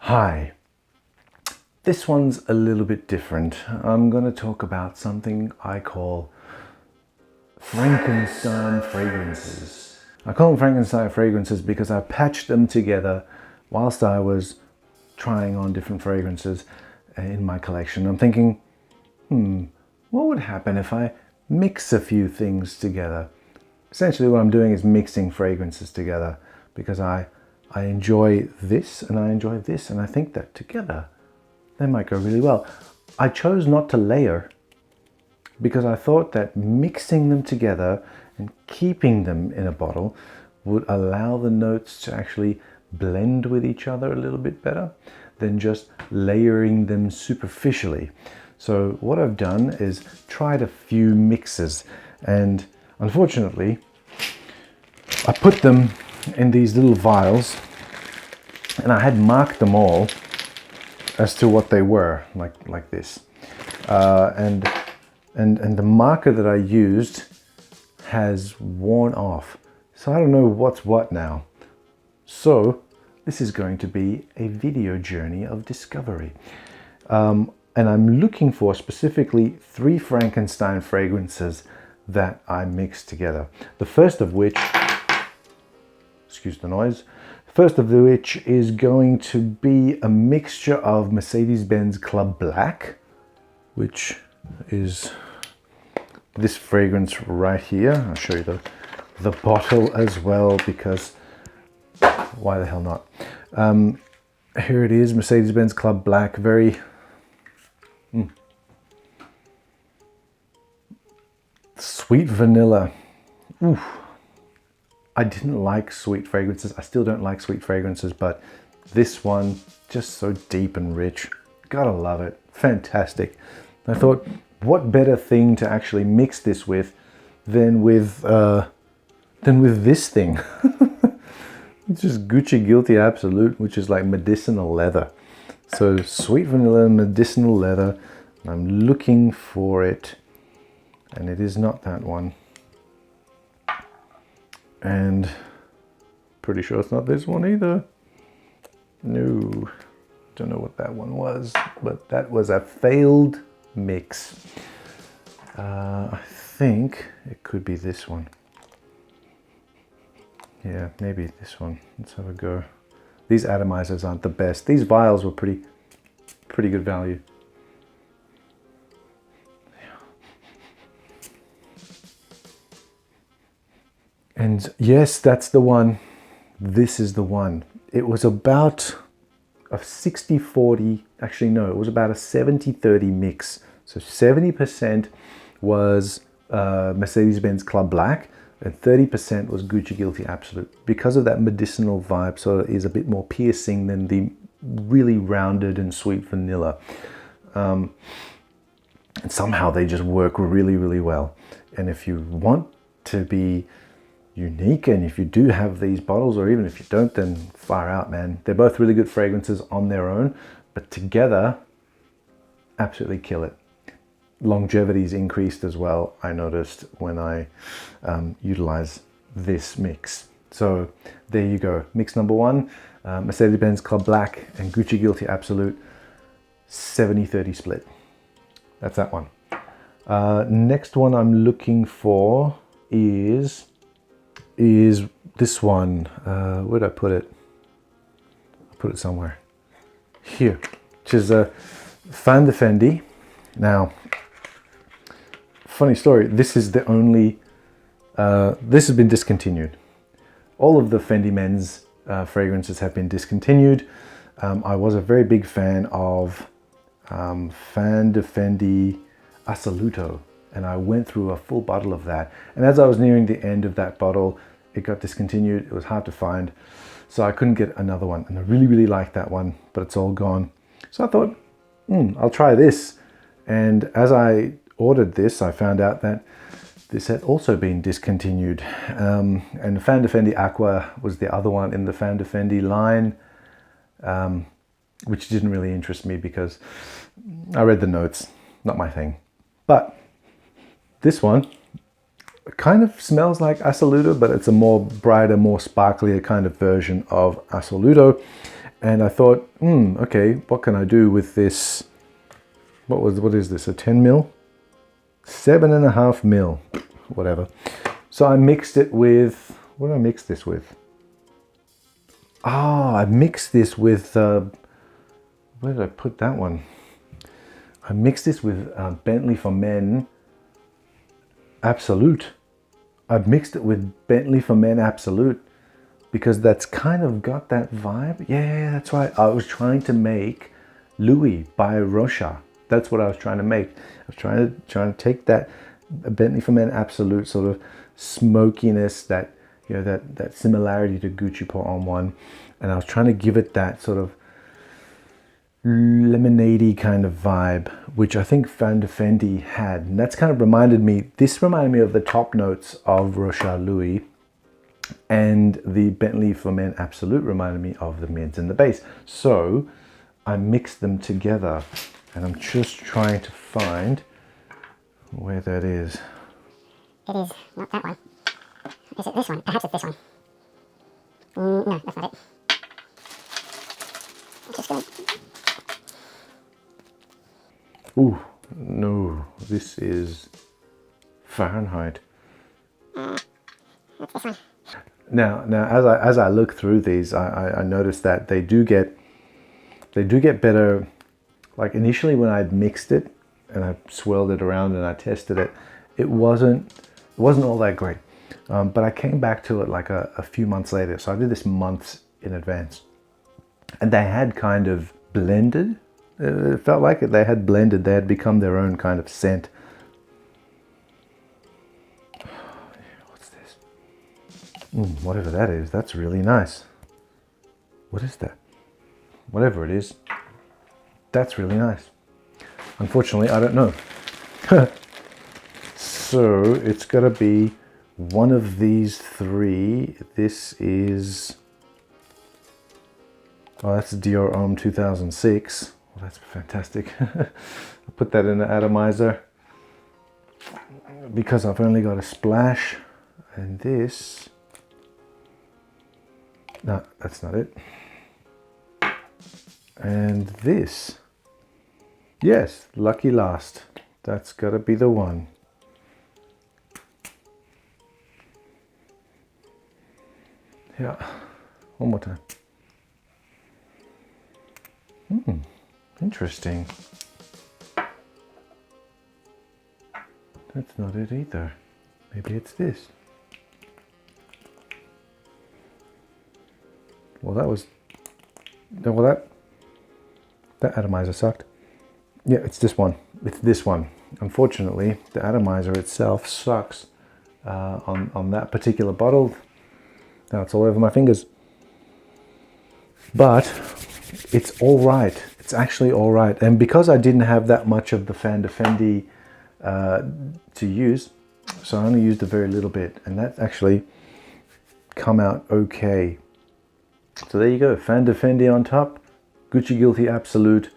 Hi, this one's a little bit different. I'm going to talk about something I call Frankenstein Fragrances. I call them Frankenstein Fragrances because I patched them together whilst I was trying on different fragrances in my collection. I'm thinking, what would happen if I mix a few things together? Essentially what I'm doing is mixing fragrances together because I enjoy this and I enjoy this, and I think that together they might go really well. I chose not to layer because I thought that mixing them together and keeping them in a bottle would allow the notes to actually blend with each other a little bit better than just layering them superficially. So what I've done is tried a few mixes, and unfortunately I put them in these little vials and I had marked them all as to what they were, like this, and the marker that I used has worn off, so I don't know what's what now. So this is going to be a video journey of discovery, and I'm looking for specifically 3 Frankenstein fragrances that I mixed together. The first of which, excuse the noise, first of which is going to be a mixture of Mercedes-Benz Club Black, which is this fragrance right here. I'll show you the bottle as well, because why the hell not? Here it is, Mercedes-Benz Club Black, very sweet vanilla. Oof. I didn't like sweet fragrances. I still don't like sweet fragrances, but this one, just so deep and rich. Gotta love it. Fantastic. I thought, what better thing to actually mix this with than with this thing? It's just Gucci Guilty Absolute, which is like medicinal leather. So sweet vanilla and medicinal leather. I'm looking for it, and it is not that one. And pretty sure it's not this one either. No, don't know what that one was, but that was a failed mix. I think it could be this one. Yeah, maybe this one. Let's have a go. These atomizers aren't the best. These vials were pretty good value. And yes, that's the one. This is the one. It was about a 60-40, actually no, it was about a 70-30 mix. So 70% was Mercedes-Benz Club Black and 30% was Gucci Guilty Absolute, because of that medicinal vibe. So it is a bit more piercing than the really rounded and sweet vanilla. And somehow they just work really, really well. And if you want to be unique, and if you do have these bottles, or even if you don't, then far out, man. They're both really good fragrances on their own, but together, absolutely kill it. Longevity's increased as well, I noticed, when I utilize this mix. So there you go. Mix number 1, Mercedes-Benz Club Black and Gucci Guilty Absolute, 70-30 split. That's that one. Next one I'm looking for is this one. Where'd I put it? I put it somewhere here, which is a Fendi. Now, funny story, this is the only, this has been discontinued. All of the Fendi men's fragrances have been discontinued. I was a very big fan of Fendi Assoluto, and I went through a full bottle of that. And as I was nearing the end of that bottle, it got discontinued. It was hard to find, so I couldn't get another one. And I really, really liked that one, but it's all gone. So I thought, I'll try this. And as I ordered this, I found out that this had also been discontinued. And Fendi Aqua was the other one in the Fendi line, which didn't really interest me because I read the notes, not my thing. But this one kind of smells like Assoluto, but it's a more brighter, more sparklier kind of version of Assoluto. And I thought, okay, what can I do with this? What is this, a 10 mil? 7.5 mil, whatever. So I mixed it with, what did I mix this with? I mixed this with, where did I put that one? I mixed this with Bentley for Men Absolute. I've mixed it with Bentley for Men Absolute because that's kind of got that vibe. Yeah, that's right. I was trying to make Louis by Rocha. That's what I was trying to make. I was trying to take that Bentley for Men Absolute sort of smokiness, that, you know, that similarity to Gucci Pour Homme one, and I was trying to give it that sort of lemonade-y kind of vibe, which I think Fendi had. And that's kind of reminded me of the top notes of Rocha Louis, and the Bentley for Men Absolute reminded me of the mids and the base. So I mixed them together, and I'm just trying to find where that is. It is not that one. Is it this one? Perhaps it's this one. No, that's not it. I'm just going to... Ooh, no, this is Fahrenheit. That's this one. Now, as I look through these, I noticed that they do get better. Like initially when I'd mixed it and I swirled it around and I tested it, it wasn't all that great. But I came back to it like a few months later. So I did this months in advance, and they had kind of blended. It felt like they had blended. They had become their own kind of scent. What's this? Whatever that is, that's really nice. What is that? Whatever it is, that's really nice. Unfortunately, I don't know. So it's got to be one of these three. This is... oh, that's Dior Homme 2006. Well, that's fantastic. I'll put that in the atomizer because I've only got a splash. And this... no, that's not it. And this... yes, lucky last. That's got to be the one. Yeah, one more time. Interesting. That's not it either. Maybe it's this. Well, that atomizer sucked. Yeah, it's this one. It's this one. Unfortunately, the atomizer itself sucks on that particular bottle. Now it's all over my fingers. But it's all right. It's actually all right. And because I didn't have that much of the Fendi to use, so I only used a very little bit, and that's actually come out okay. So there you go. Fendi on top, Gucci Guilty Absolute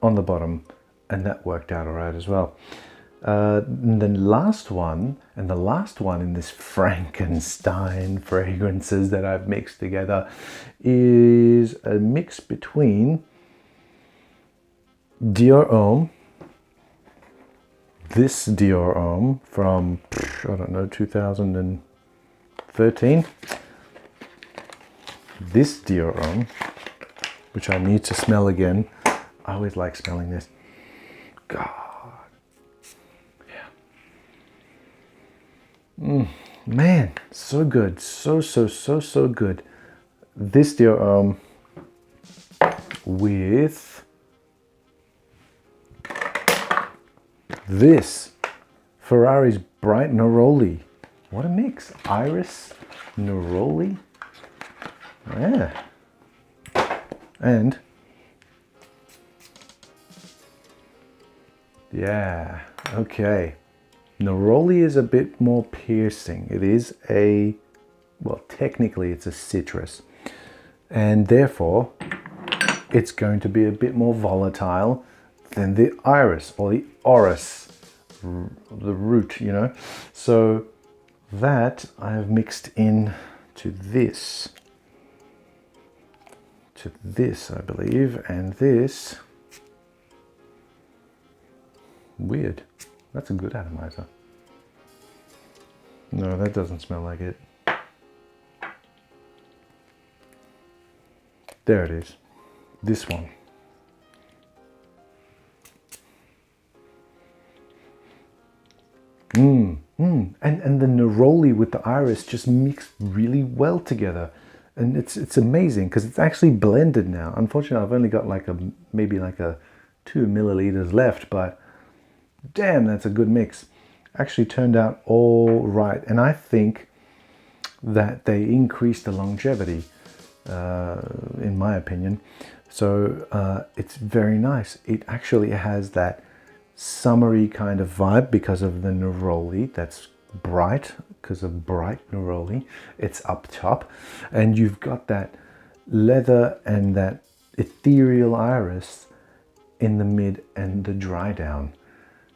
on the bottom, and that worked out all right as well. And then last one, and the last one in this Frankenstein fragrances that I've mixed together is a mix between Dior Homme, this Dior Homme from, I don't know, 2013, this Dior Homme, which I need to smell again. I always like smelling this. God. Man, so good. So good. This Dior Homme with this Ferrari's Bright Neroli. What a mix. Iris, Neroli. Yeah. And yeah, okay. Neroli is a bit more piercing. It is a, well, technically it's a citrus, and therefore it's going to be a bit more volatile than the iris or the orris, the root, you know. So that I have mixed in to this to this, I believe, and this. Weird. That's a good atomizer. No, that doesn't smell like it. There it is. This one. And the Neroli with the iris just mix really well together. And it's amazing because it's actually blended now. Unfortunately, I've only got like maybe like a 2 milliliters left, but damn, that's a good mix. Actually turned out all right. And I think that they increased the longevity, in my opinion. So it's very nice. It actually has that summery kind of vibe because of the Neroli. That's bright, because of bright Neroli. It's up top, and you've got that leather and that ethereal iris in the mid and the dry down.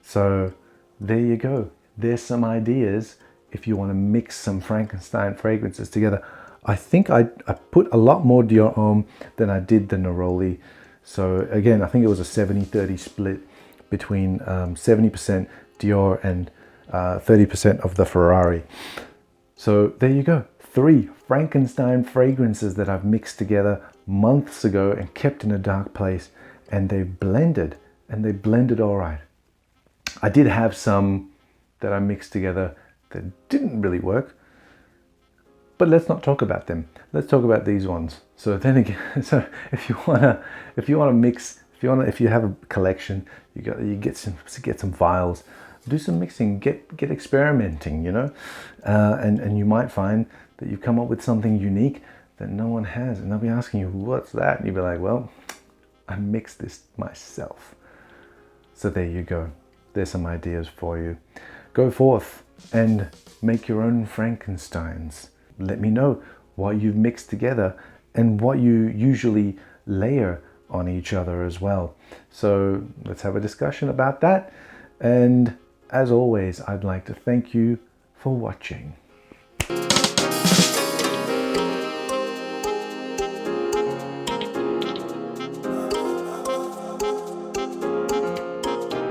So there you go. There's some ideas if you want to mix some Frankenstein fragrances together. I think I put a lot more Dior Homme than I did the Neroli. So again, I think it was a 70-30 split between 70% Dior and 30% of the Ferrari. So there you go. 3 Frankenstein fragrances that I've mixed together months ago and kept in a dark place, and they blended all right. I did have some that I mixed together that didn't really work, but let's not talk about them. Let's talk about these ones. So then again, so if you wanna mix, if you have a collection, you get some vials, do some mixing, get experimenting, you know, and you might find that you come up with something unique that no one has, and they'll be asking you, what's that? And you'll be like, well, I mixed this myself. So there you go. There's some ideas for you. Go forth and make your own Frankensteins. Let me know what you've mixed together and what you usually layer on each other as well. So let's have a discussion about that. And as always, I'd like to thank you for watching.